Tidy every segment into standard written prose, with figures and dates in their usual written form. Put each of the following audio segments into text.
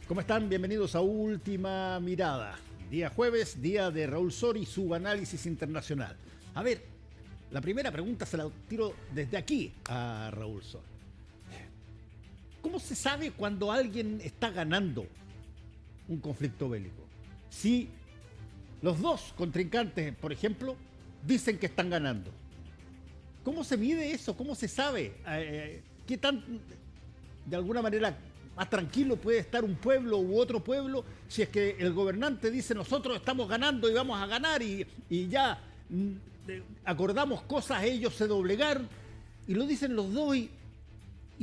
¿Cómo están? Bienvenidos a Última Mirada. Día jueves, día de Raúl Sori y su análisis internacional. A ver, la primera pregunta se la tiro desde aquí a Raúl Sori. ¿Cómo se sabe cuando alguien está ganando un conflicto bélico? Si los dos contrincantes, por ejemplo, dicen que están ganando. ¿Cómo se mide eso? ¿Cómo se sabe? ¿Qué tan, de alguna manera, más tranquilo puede estar un pueblo u otro pueblo si es que el gobernante dice nosotros estamos ganando y vamos a ganar y ya acordamos cosas, ellos se doblegaron y lo dicen los dos y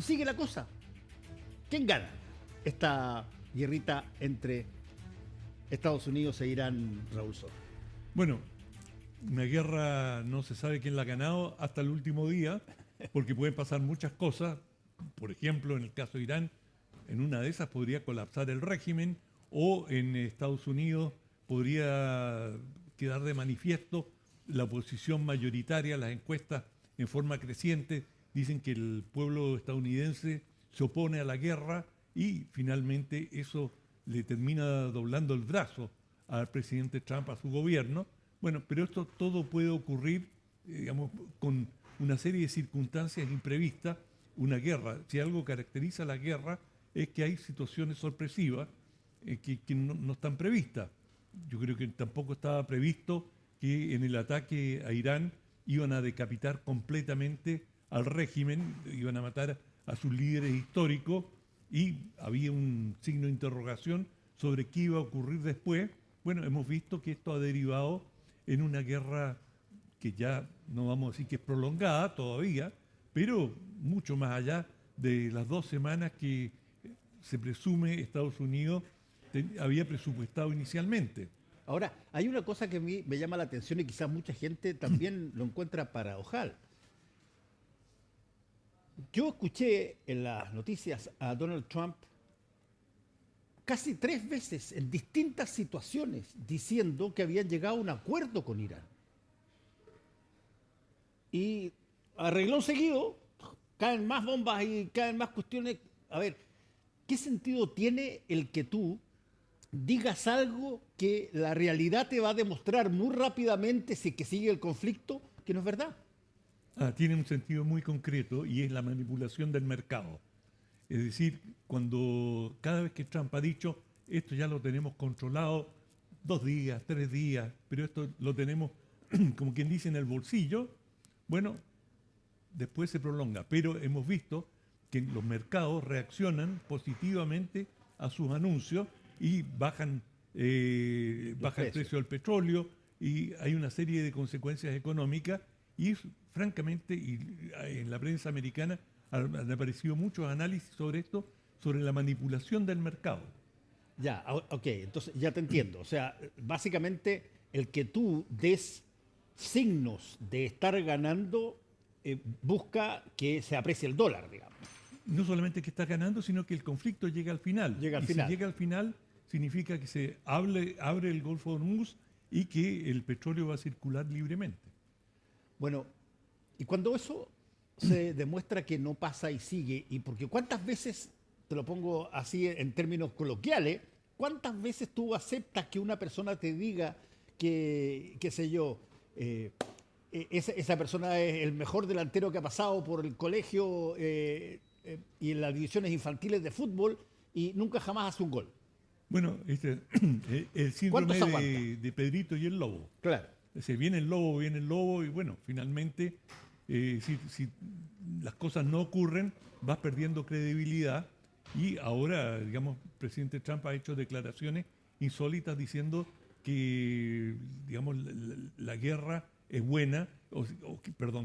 sigue la cosa? ¿Quién gana esta guerrita entre Estados Unidos e Irán, Raúl Sor? Bueno, una guerra no se sabe quién la ha ganado hasta el último día, porque pueden pasar muchas cosas. Por ejemplo, en el caso de Irán, en una de esas podría colapsar el régimen, o en Estados Unidos podría quedar de manifiesto la oposición mayoritaria. Las encuestas en forma creciente dicen que el pueblo estadounidense se opone a la guerra y finalmente eso le termina doblando el brazo al presidente Trump, a su gobierno. Bueno, pero esto todo puede ocurrir, digamos, con una serie de circunstancias imprevistas. Una guerra, si algo caracteriza a la guerra, es que hay situaciones sorpresivas que no están previstas. Yo creo que tampoco estaba previsto que en el ataque a Irán iban a decapitar completamente al régimen, iban a matar a sus líderes históricos, y había un signo de interrogación sobre qué iba a ocurrir después. Bueno, hemos visto que esto ha derivado en una guerra que ya no vamos a decir que es prolongada todavía, pero mucho más allá de las 2 semanas que se presume Estados Unidos había presupuestado inicialmente. Ahora, hay una cosa que a mí me llama la atención y quizás mucha gente también lo encuentra paradojal. Yo escuché en las noticias a Donald Trump casi 3 veces en distintas situaciones diciendo que habían llegado a un acuerdo con Irán. Y a renglón seguido caen más bombas y caen más cuestiones. A ver, ¿qué sentido tiene el que tú digas algo que la realidad te va a demostrar muy rápidamente, si que sigue el conflicto, que no es verdad? Tiene un sentido muy concreto y es la manipulación del mercado. Es decir, cada vez que Trump ha dicho esto ya lo tenemos controlado 2 días, 3 días, pero esto lo tenemos, como quien dice, en el bolsillo, bueno, después se prolonga. Pero hemos visto que los mercados reaccionan positivamente a sus anuncios y baja el precio del petróleo, y hay una serie de consecuencias económicas. Y francamente, en la prensa americana han aparecido muchos análisis sobre esto, sobre la manipulación del mercado. Ya, ok, entonces ya te entiendo. O sea, básicamente el que tú des signos de estar ganando busca que se aprecie el dólar, digamos. No solamente que está ganando, sino que el conflicto llega al final. Llega al y final. Si llega al final, significa que se abre el Golfo de Hormuz y que el petróleo va a circular libremente. Bueno, y cuando eso se demuestra que no pasa y sigue, y porque cuántas veces, te lo pongo así en términos coloquiales, cuántas veces tú aceptas que una persona te diga que, qué sé yo, esa persona es el mejor delantero que ha pasado por el colegio y en las divisiones infantiles de fútbol y nunca jamás hace un gol? Bueno, el síndrome de Pedrito y el lobo. Claro. Viene el lobo y bueno, finalmente, si las cosas no ocurren, vas perdiendo credibilidad. Y ahora, digamos, el presidente Trump ha hecho declaraciones insólitas diciendo que, digamos, la guerra es buena,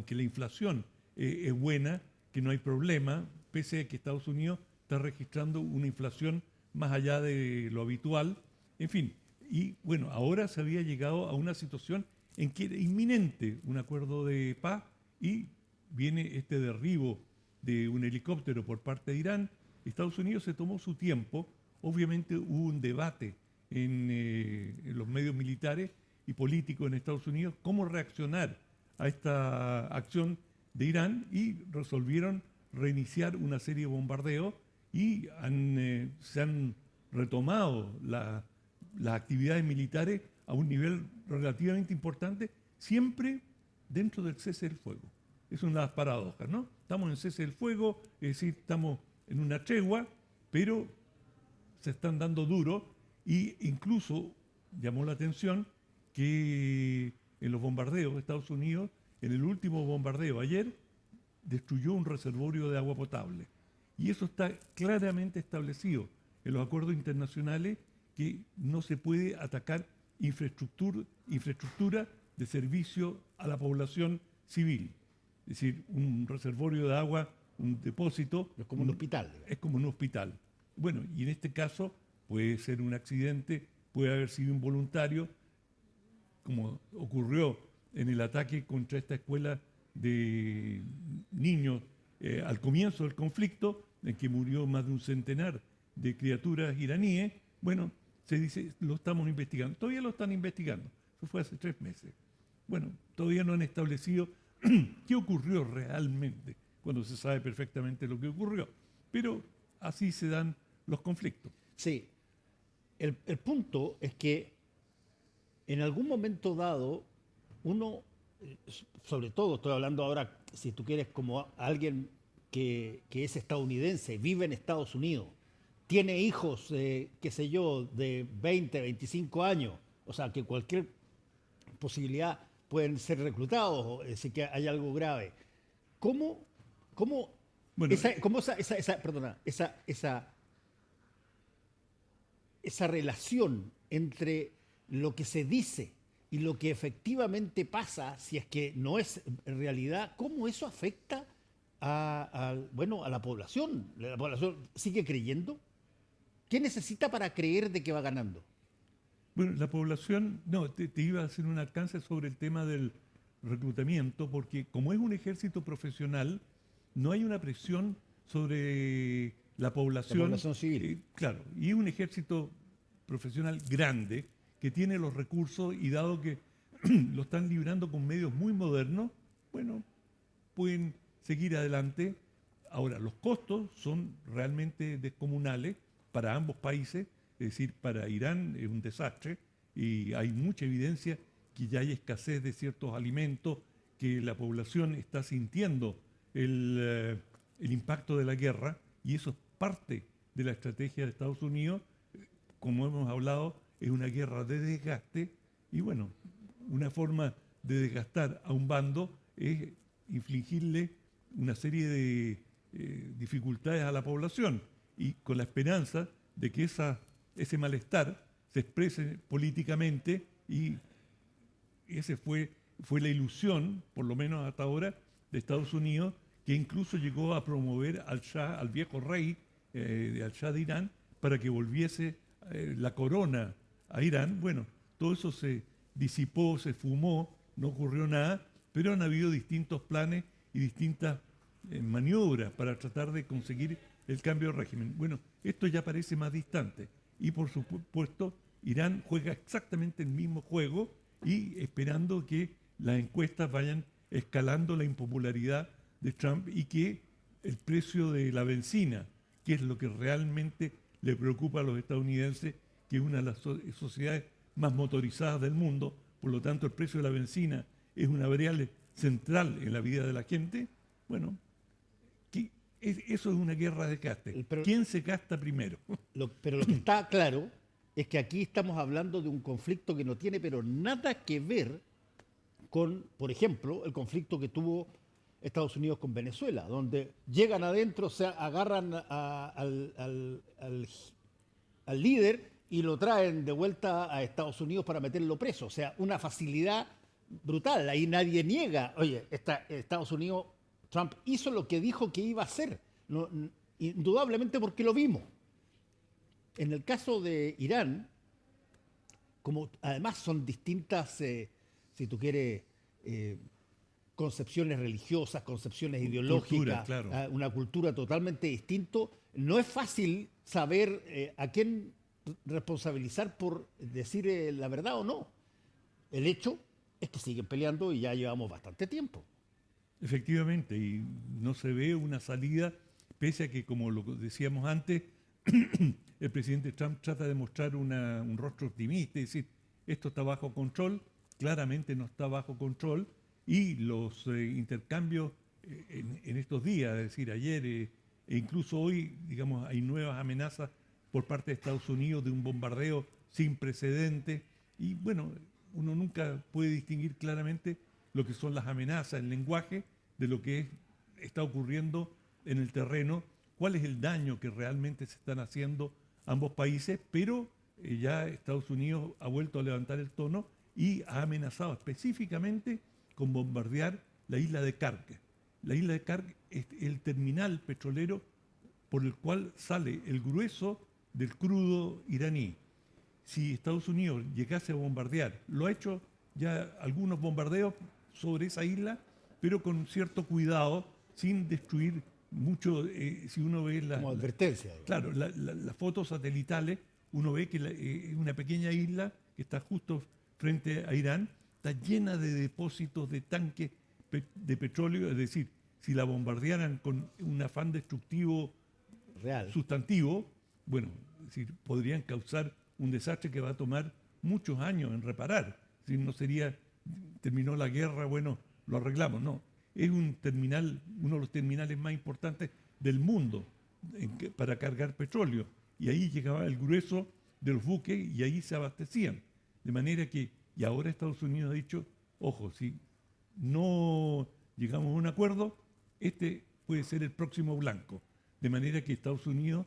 que la inflación es buena, que no hay problema, pese a que Estados Unidos está registrando una inflación más allá de lo habitual. En fin, y bueno, ahora se había llegado a una situación en que era inminente un acuerdo de paz, y viene este derribo de un helicóptero por parte de Irán. Estados Unidos se tomó su tiempo. Obviamente hubo un debate en los medios militares y políticos en Estados Unidos cómo reaccionar a esta acción de Irán, y resolvieron reiniciar una serie de bombardeos y se han retomado las actividades militares a un nivel relativamente importante, siempre dentro del cese del fuego. Es una de las paradojas, ¿no? Estamos en cese del fuego, es decir, estamos en una tregua, pero se están dando duro, e incluso llamó la atención que en los bombardeos de Estados Unidos, en el último bombardeo ayer, destruyó un reservorio de agua potable. Y eso está claramente establecido en los acuerdos internacionales, que no se puede atacar infraestructura de servicio a la población civil. Es decir, un reservorio de agua, un depósito... Es como un hospital. Es como un hospital. Bueno, y en este caso puede ser un accidente, puede haber sido involuntario, como ocurrió en el ataque contra esta escuela de niños al comienzo del conflicto, en que murió más de un centenar de criaturas iraníes. Bueno, se dice, lo estamos investigando. Todavía lo están investigando. Eso fue hace 3 meses. Bueno, todavía no han establecido qué ocurrió realmente, cuando se sabe perfectamente lo que ocurrió. Pero así se dan los conflictos. Sí. El punto es que en algún momento dado, uno, sobre todo estoy hablando ahora, si tú quieres, como alguien que es estadounidense, vive en Estados Unidos, tiene hijos, qué sé yo, de 20, 25 años, o sea, que cualquier posibilidad pueden ser reclutados, si que hay algo grave. ¿Cómo Bueno, esa relación entre lo que se dice y lo que efectivamente pasa, si es que no es en realidad, cómo eso afecta a la población? ¿La población sigue creyendo? ¿Qué necesita para creer de que va ganando? Bueno, la población, no, te iba a hacer un alcance sobre el tema del reclutamiento, porque como es un ejército profesional, no hay una presión sobre la población. La población civil. Claro, y es un ejército profesional grande, que tiene los recursos, y dado que lo están librando con medios muy modernos, bueno, pueden seguir adelante. Ahora, los costos son realmente descomunales para ambos países. Es decir, para Irán es un desastre, y hay mucha evidencia que ya hay escasez de ciertos alimentos, que la población está sintiendo el impacto de la guerra, y eso es parte de la estrategia de Estados Unidos. Como hemos hablado, es una guerra de desgaste, y bueno, una forma de desgastar a un bando es infligirle una serie de dificultades a la población, y con la esperanza de que ese malestar se exprese políticamente, y ese fue la ilusión, por lo menos hasta ahora, de Estados Unidos, que incluso llegó a promover al Shah, al viejo rey, al Shah de Irán, para que volviese la corona a Irán. Bueno, todo eso se disipó, se fumó, no ocurrió nada, pero han habido distintos planes y distintas maniobras para tratar de conseguir el cambio de régimen. Bueno, esto ya parece más distante, y por supuesto Irán juega exactamente el mismo juego, y esperando que las encuestas vayan escalando la impopularidad de Trump, y que el precio de la benzina, que es lo que realmente le preocupa a los estadounidenses, que es una de las sociedades más motorizadas del mundo, por lo tanto el precio de la benzina es una variable central en la vida de la gente. Bueno, eso es una guerra de desgaste. ¿Quién se gasta primero? Pero lo que está claro es que aquí estamos hablando de un conflicto que no tiene pero nada que ver con, por ejemplo, el conflicto que tuvo Estados Unidos con Venezuela, donde llegan adentro, se agarran al líder y lo traen de vuelta a Estados Unidos para meterlo preso. O sea, una facilidad brutal. Ahí nadie niega. Oye, Estados Unidos, Trump hizo lo que dijo que iba a hacer, indudablemente porque lo vimos. En el caso de Irán, como además son distintas, si tú quieres, concepciones religiosas, concepciones ideológicas, claro. Una cultura totalmente distinta, no es fácil saber a quién responsabilizar por decir la verdad o no. El hecho es que siguen peleando y ya llevamos bastante tiempo. Efectivamente, y no se ve una salida, pese a que, como lo decíamos antes, el presidente Trump trata de mostrar un rostro optimista y decir, esto está bajo control, claramente no está bajo control, y los intercambios en estos días, es decir, ayer e incluso hoy, digamos, hay nuevas amenazas por parte de Estados Unidos de un bombardeo sin precedentes, y bueno, uno nunca puede distinguir claramente lo que son las amenazas, el lenguaje, de lo que está ocurriendo en el terreno, cuál es el daño que realmente se están haciendo ambos países, pero ya Estados Unidos ha vuelto a levantar el tono y ha amenazado específicamente con bombardear la isla de Kark. La isla de Kark es el terminal petrolero por el cual sale el grueso del crudo iraní. Si Estados Unidos llegase a bombardear, lo ha hecho ya algunos bombardeos sobre esa isla, pero con cierto cuidado, sin destruir mucho. Si uno ve como advertencia. Claro, las fotos satelitales, uno ve que es una pequeña isla que está justo frente a Irán, está llena de depósitos de tanques de petróleo, es decir, si la bombardearan con un afán destructivo real, sustantivo, bueno, es decir, podrían causar un desastre que va a tomar muchos años en reparar. Es decir, no sería, terminó la guerra, bueno, lo arreglamos, no. Es un terminal, uno de los terminales más importantes del mundo para cargar petróleo. Y ahí llegaba el grueso de los buques y ahí se abastecían. De manera que, y ahora Estados Unidos ha dicho, ojo, si no llegamos a un acuerdo, este puede ser el próximo blanco. De manera que Estados Unidos,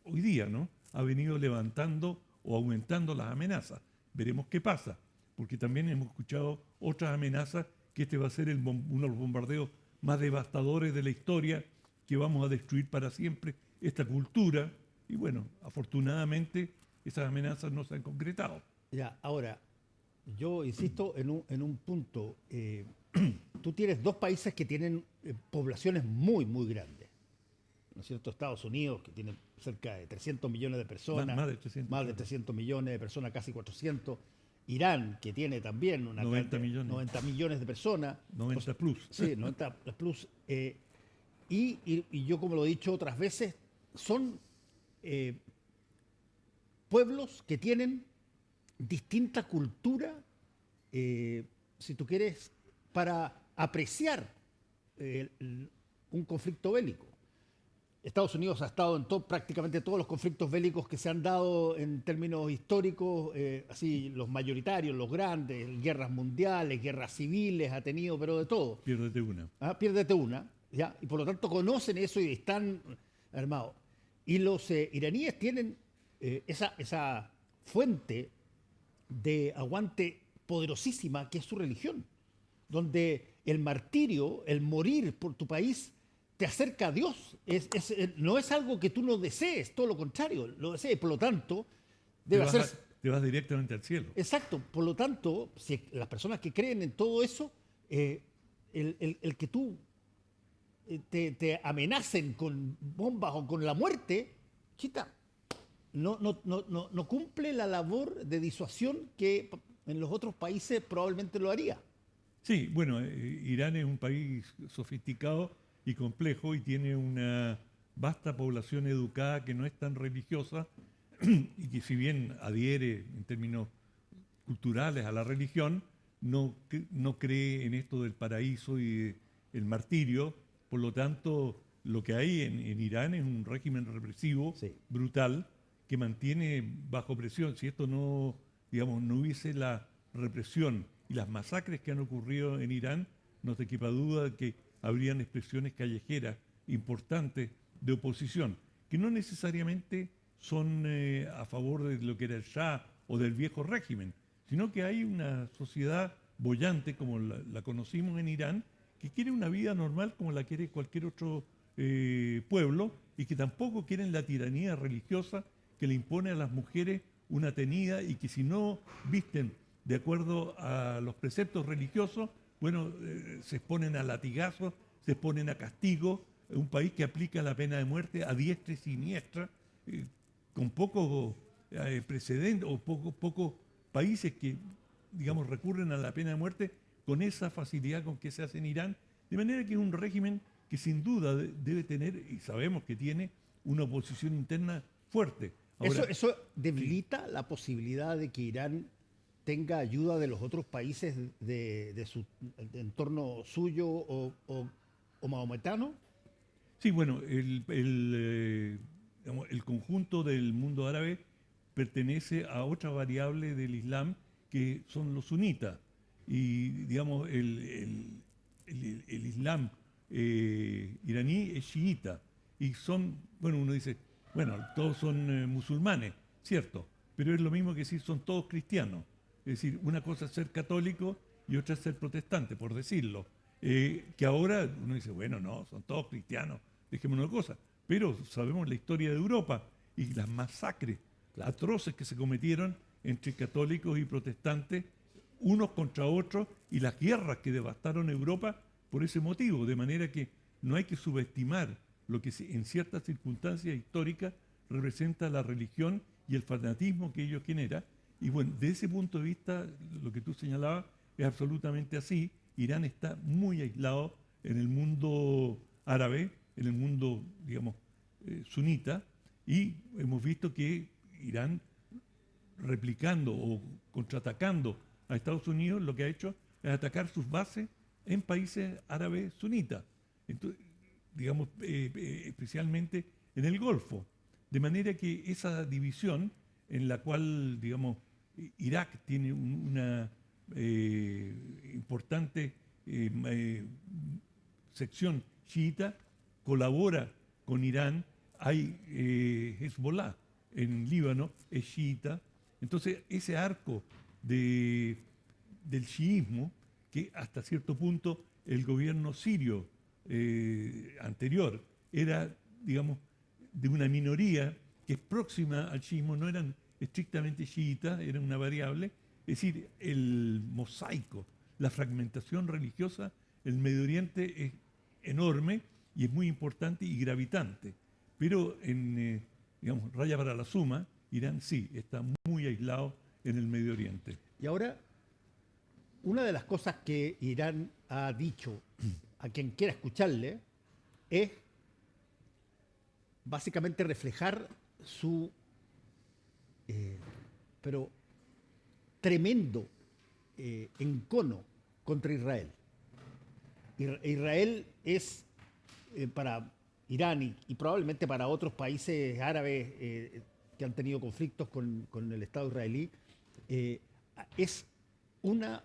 hoy día, ¿no?, ha venido levantando o aumentando las amenazas. Veremos qué pasa, porque también hemos escuchado otras amenazas, que este va a ser uno de los bombardeos más devastadores de la historia, que vamos a destruir para siempre esta cultura. Y bueno, afortunadamente esas amenazas no se han concretado. Ya, ahora, yo insisto en un punto. Tú tienes dos países que tienen poblaciones muy, muy grandes. ¿No es cierto? Estados Unidos, que tiene cerca de 300 millones de personas. Más de 300 millones de personas, casi 400. Irán, que tiene también 90 millones de personas. 90 plus. Sí, 90 plus. Y yo, como lo he dicho otras veces, son pueblos que tienen distinta cultura, si tú quieres, para apreciar un conflicto bélico. Estados Unidos ha estado en prácticamente todos los conflictos bélicos que se han dado en términos históricos, así los mayoritarios, los grandes, guerras mundiales, guerras civiles, ha tenido, pero de todo. Piérdete una. Piérdete una, ¿ya? Y por lo tanto conocen eso y están armados. Y los iraníes tienen esa fuente de aguante poderosísima que es su religión, donde el martirio, el morir por tu país, te acerca a Dios. No es algo que tú no desees, todo lo contrario, lo desees. Por lo tanto, te vas directamente al cielo. Exacto. Por lo tanto, si las personas que creen en todo eso, el que tú te amenacen con bombas o con la muerte, chita, no cumple la labor de disuasión que en los otros países probablemente lo haría. Sí, bueno, Irán es un país sofisticado y complejo y tiene una vasta población educada que no es tan religiosa y que, si bien adhiere en términos culturales a la religión, no cree en esto del paraíso y el martirio. Por lo tanto, lo que hay en Irán es un régimen represivo, sí, brutal, que mantiene bajo presión. Si esto no hubiese la represión y las masacres que han ocurrido en Irán, no te quepa duda de que habrían expresiones callejeras importantes de oposición, que no necesariamente son a favor de lo que era el Shah o del viejo régimen, sino que hay una sociedad boyante, como la conocimos en Irán, que quiere una vida normal como la quiere cualquier otro pueblo, y que tampoco quieren la tiranía religiosa que le impone a las mujeres una tenida, y que si no visten de acuerdo a los preceptos religiosos, bueno, se exponen a latigazos, se exponen a castigo. Un país que aplica la pena de muerte a diestra y siniestra, con pocos precedentes o pocos países que, recurren a la pena de muerte con esa facilidad con que se hace en Irán. De manera que es un régimen que sin duda debe tener, y sabemos que tiene, una oposición interna fuerte. Ahora, Eso debilita la posibilidad de que Irán tenga ayuda de los otros países de su entorno suyo o maometano. sí, bueno, digamos, el conjunto del mundo árabe pertenece a otra variable del Islam que son los sunitas. Y, digamos, el Islam iraní es chiita. Y son, bueno, uno dice, bueno, todos son musulmanes, cierto, pero es lo mismo que decir son todos cristianos. Es decir, una cosa es ser católico y otra es ser protestante, por decirlo. Que ahora uno dice, bueno, no, son todos cristianos, dejémonos de cosas. Pero sabemos la historia de Europa y las masacres atroces que se cometieron entre católicos y protestantes, unos contra otros, y las guerras que devastaron Europa por ese motivo. De manera que no hay que subestimar lo que en ciertas circunstancias históricas representa la religión y el fanatismo que ello genera. Y bueno, de ese punto de vista, lo que tú señalabas es absolutamente así. Irán está muy aislado en el mundo árabe, en el mundo, digamos, sunita, y hemos visto que Irán, replicando o contraatacando a Estados Unidos, lo que ha hecho es atacar sus bases en países árabes sunitas, entonces, digamos, especialmente en el Golfo. De manera que esa división en la cual, digamos, Irak tiene una importante sección chiita, colabora con Irán. Hay Hezbollah en Líbano, es chiita. Entonces, ese arco del chiismo, que hasta cierto punto el gobierno sirio anterior era, digamos, de una minoría que es próxima al chiismo, no eran estrictamente chiitas, era una variable. Es decir, el mosaico, la fragmentación religiosa en el Medio Oriente es enorme y es muy importante y gravitante. Pero digamos, raya para la suma, Irán sí está muy aislado en el Medio Oriente. Y ahora, una de las cosas que Irán ha dicho a quien quiera escucharle es básicamente reflejar su pero tremendo encono contra Israel. Israel es para Irán y probablemente para otros países árabes que han tenido conflictos con el Estado israelí, es una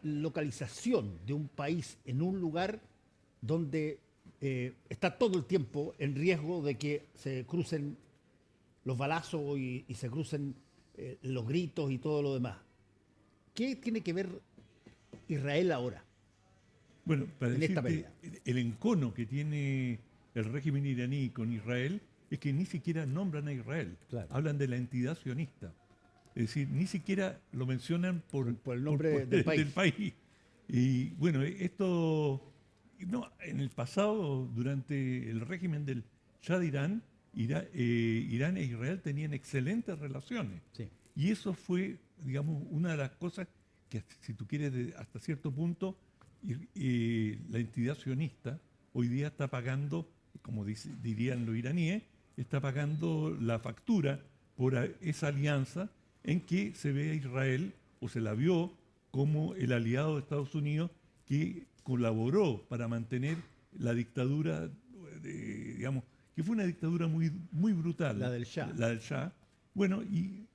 localización de un país en un lugar donde está todo el tiempo en riesgo de que se crucen los balazos y se crucen los gritos y todo lo demás. ¿Qué tiene que ver Israel ahora? Bueno, para en esta decirte, pelea. el encono que tiene el régimen iraní con Israel es que ni siquiera nombran a Israel. Claro. Hablan de la entidad sionista. Es decir, ni siquiera lo mencionan por el nombre del país. Y bueno, esto, no, en el pasado, durante el régimen del Shah de Irán, Irán e Israel tenían excelentes relaciones. Sí. Y eso fue, digamos, una de las cosas que, si tú quieres, hasta cierto punto, la entidad sionista hoy día está pagando, como dirían los iraníes, está pagando la factura por esa alianza en que se ve a Israel, o se la vio como el aliado de Estados Unidos que colaboró para mantener la dictadura, digamos, que fue una dictadura muy, muy brutal. La del Shah. La del Shah. Bueno, y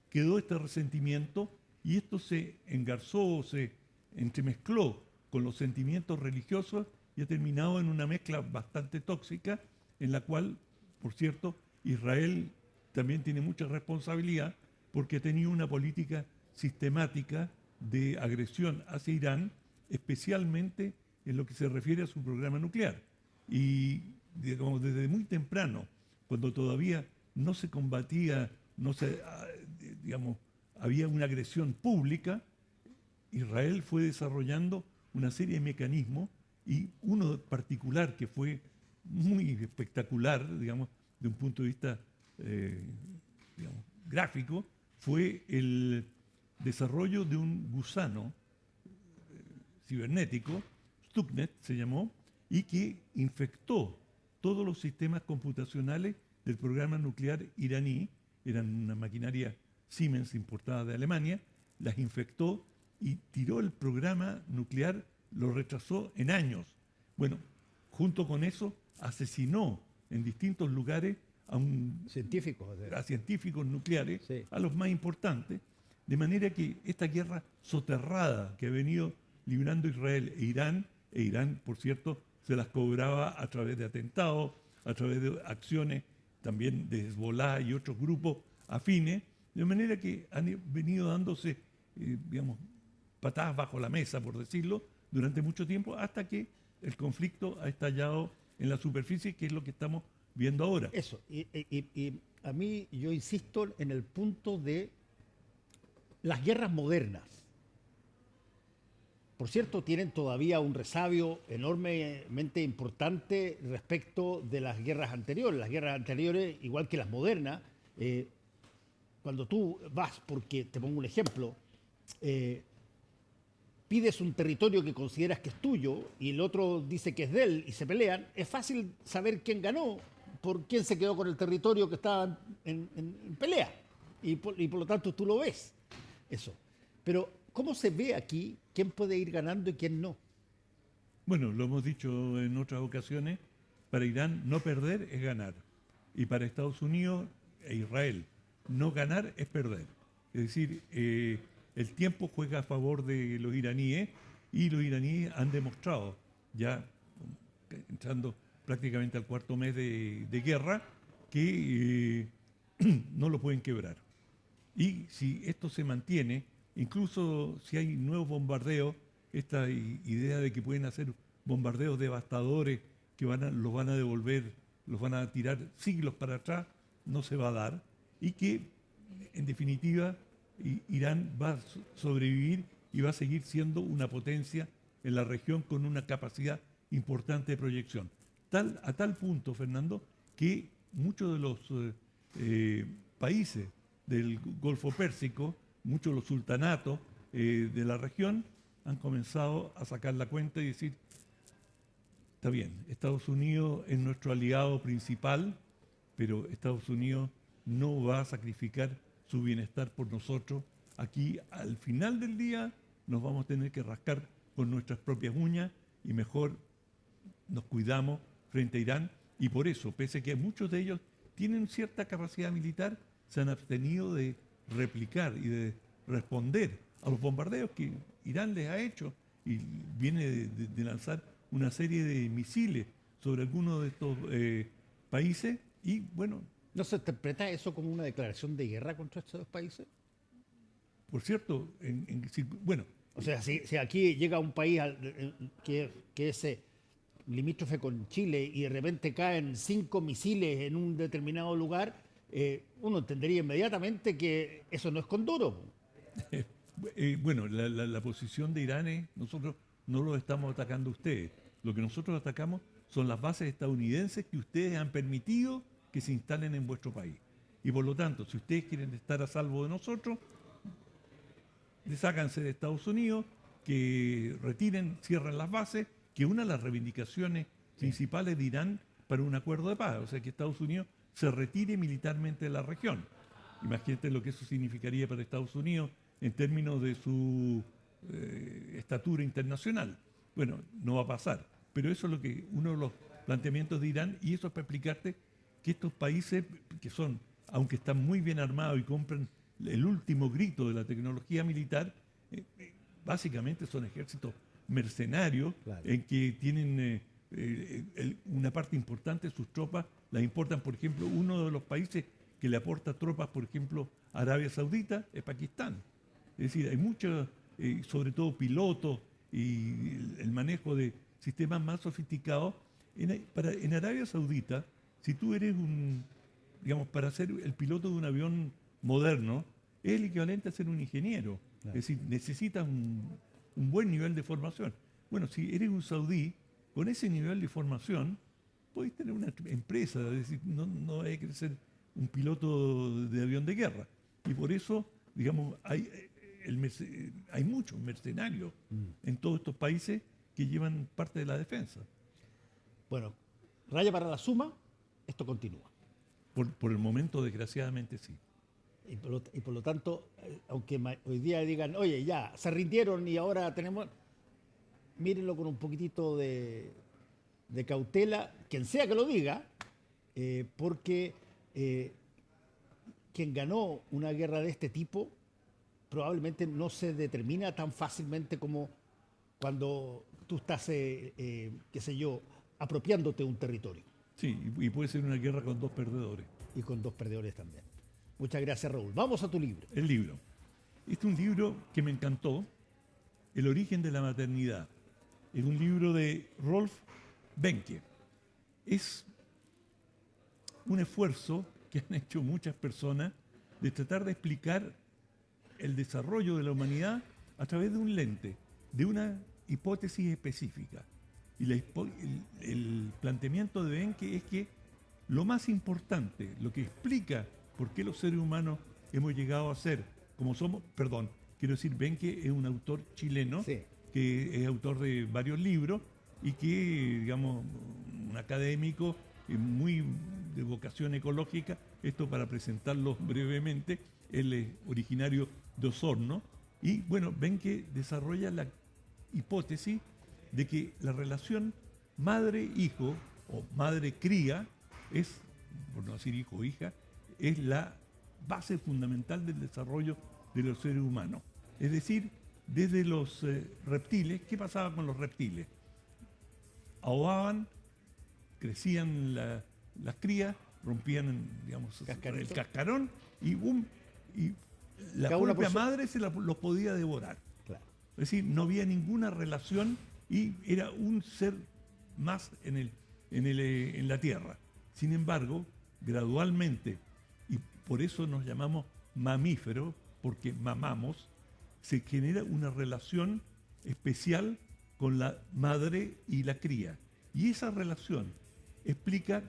quedó este resentimiento y esto se engarzó, se entremezcló con los sentimientos religiosos y ha terminado en una mezcla bastante tóxica en la cual, por cierto, Israel también tiene mucha responsabilidad porque ha tenido una política sistemática de agresión hacia Irán, especialmente en lo que se refiere a su programa nuclear. Y digamos, desde muy temprano, cuando todavía no se combatía, digamos, había una agresión pública, Israel fue desarrollando una serie de mecanismos y uno particular que fue muy espectacular, digamos, de un punto de vista digamos, gráfico, fue el desarrollo de un gusano cibernético, Stuxnet se llamó, y que infectó todos los sistemas computacionales del programa nuclear iraní, eran una maquinaria Siemens importada de Alemania, las infectó y tiró el programa nuclear, lo retrasó en años. Bueno, junto con eso asesinó en distintos lugares a científicos nucleares, sí, a los más importantes, de manera que esta guerra soterrada que ha venido librando Israel e Irán, por cierto, se las cobraba a través de atentados, a través de acciones también de Hezbollah y otros grupos afines, de manera que han venido dándose, digamos, patadas bajo la mesa, por decirlo, durante mucho tiempo, hasta que el conflicto ha estallado en la superficie, que es lo que estamos viendo ahora. Eso, y a mí yo insisto en el punto de las guerras modernas. Por cierto, tienen todavía un resabio enormemente importante respecto de las guerras anteriores. Las guerras anteriores, igual que las modernas, cuando tú vas, porque te pongo un ejemplo, pides un territorio que consideras que es tuyo y el otro dice que es de él y se pelean, es fácil saber quién ganó por quién se quedó con el territorio que estaba en pelea. Y por lo tanto tú lo ves, eso. Pero, ¿cómo se ve aquí quién puede ir ganando y quién no? Bueno, lo hemos dicho en otras ocasiones, para Irán no perder es ganar. Y para Estados Unidos e Israel no ganar es perder. Es decir, el tiempo juega a favor de los iraníes y los iraníes han demostrado, ya entrando prácticamente al cuarto mes de guerra, que no lo pueden quebrar. Y si esto se mantiene, incluso si hay nuevos bombardeos, esta idea de que pueden hacer bombardeos devastadores que los van a devolver, los van a tirar siglos para atrás, no se va a dar. Y que, en definitiva, Irán va a sobrevivir y va a seguir siendo una potencia en la región con una capacidad importante de proyección. A tal punto, Fernando, que muchos de los países del Golfo Pérsico, muchos de los sultanatos de la región, han comenzado a sacar la cuenta y decir, está bien, Estados Unidos es nuestro aliado principal, pero Estados Unidos no va a sacrificar su bienestar por nosotros. Aquí, al final del día, nos vamos a tener que rascar con nuestras propias uñas y mejor nos cuidamos frente a Irán. Y por eso, pese a que muchos de ellos tienen cierta capacidad militar, se han abstenido de replicar y de responder a los bombardeos que Irán les ha hecho y viene de lanzar una serie de misiles sobre algunos de estos países y bueno... ¿No se interpreta eso como una declaración de guerra contra estos dos países? Por cierto, bueno... O sea, si aquí llega un país que es limítrofe con Chile y de repente caen 5 misiles en un determinado lugar, uno entendería inmediatamente que eso no es condoro. Bueno, la posición de Irán es, nosotros no lo estamos atacando a ustedes. Lo que nosotros atacamos son las bases estadounidenses que ustedes han permitido que se instalen en vuestro país. Y por lo tanto, si ustedes quieren estar a salvo de nosotros, desháganse de Estados Unidos, que retiren, cierren las bases, que una de las reivindicaciones principales de Irán para un acuerdo de paz, o sea, que Estados Unidos se retire militarmente de la región. Imagínate lo que eso significaría para Estados Unidos en términos de su estatura internacional. Bueno, no va a pasar, pero eso es lo que uno de los planteamientos de Irán, y eso es para explicarte que estos países que son, aunque están muy bien armados y compran el último grito de la tecnología militar, básicamente son ejércitos mercenarios, claro, en que tienen una parte importante de sus tropas, las importan, por ejemplo, uno de los países que le aporta tropas, por ejemplo, a Arabia Saudita, es Pakistán. Es decir, hay muchos, sobre todo pilotos y el manejo de sistemas más sofisticados. En Arabia Saudita, si tú eres digamos, para ser el piloto de un avión moderno, es el equivalente a ser un ingeniero. Claro. Es decir, necesitas un buen nivel de formación. Bueno, si eres un saudí, con ese nivel de formación, podés tener una empresa, es decir, no hay que ser un piloto de avión de guerra. Y por eso, digamos, hay muchos mercenarios en todos estos países que llevan parte de la defensa. Bueno, raya para la suma, esto continúa. Por el momento, desgraciadamente, sí. Y por lo tanto, aunque hoy día digan, oye, ya, se rindieron y ahora tenemos... Mírenlo con un poquitito de cautela, quien sea que lo diga, porque quien ganó una guerra de este tipo probablemente no se determina tan fácilmente como cuando tú estás, qué sé yo, apropiándote un territorio. Sí, y puede ser una guerra con dos perdedores. Y con dos perdedores también. Muchas gracias, Raúl. Vamos a tu libro. El libro. Este es un libro que me encantó, El origen de la maternidad. Es un libro de Rolf Benke. Es un esfuerzo que han hecho muchas personas de tratar de explicar el desarrollo de la humanidad a través de un lente, de una hipótesis específica. Y el planteamiento de Benke es que lo más importante, lo que explica por qué los seres humanos hemos llegado a ser como somos, Benke es un autor chileno, sí, que es autor de varios libros y que, digamos, un académico muy de vocación ecológica. Esto para presentarlo brevemente, él es originario de Osorno y, bueno, Benke desarrolla la hipótesis de que la relación madre-hijo o madre-cría es, por no decir hijo-hija, es la base fundamental del desarrollo de los seres humanos. Es decir, desde los reptiles, ¿qué pasaba con los reptiles? Ahogaban, crecían las crías, rompían, digamos, el cascarón y la propia madre los podía devorar. Claro. Es decir, no había ninguna relación y era un ser más en la tierra. Sin embargo, gradualmente, y por eso nos llamamos mamíferos, porque mamamos, se genera una relación especial con la madre y la cría. Y esa relación explica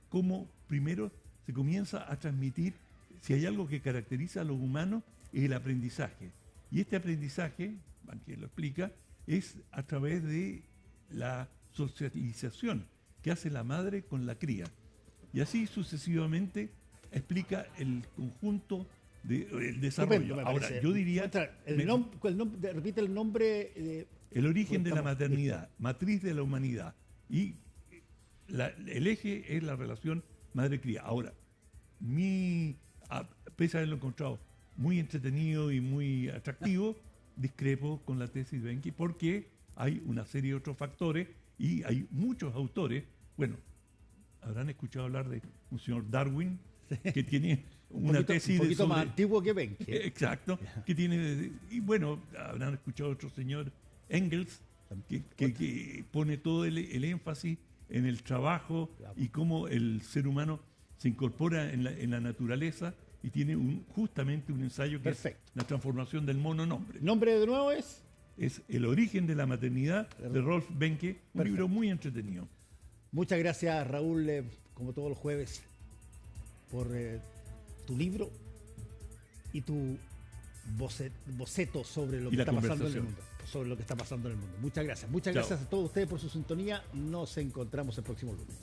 cómo primero se comienza a transmitir, si hay algo que caracteriza a los humanos, es el aprendizaje. Y este aprendizaje, Benke lo explica, es a través de la socialización que hace la madre con la cría. Y así sucesivamente explica el conjunto del desarrollo. Ahora, yo diría... repite el nombre... El origen de la maternidad, matriz de la humanidad. Y el eje es la relación madre-cría. Ahora, pese a haberlo encontrado muy entretenido y muy atractivo, discrepo con la tesis de Benke porque hay una serie de otros factores y hay muchos autores. Bueno, habrán escuchado hablar de un señor Darwin, que tiene una tesis un poquito más antiguo que Benke. Exacto, que tiene, y bueno, habrán escuchado otro señor Engels, que pone todo el énfasis en el trabajo y cómo el ser humano se incorpora en la naturaleza y tiene justamente un ensayo que es la transformación del mononombre. ¿Nombre de nuevo es? Es El origen de la maternidad de Rolf Benke, un libro muy entretenido. Muchas gracias, Raúl, como todos los jueves, por tu libro y tu boceto sobre lo que está pasando en el mundo. Sobre lo que está pasando en el mundo. Muchas gracias. Muchas gracias a todos ustedes por su sintonía. Nos encontramos el próximo lunes.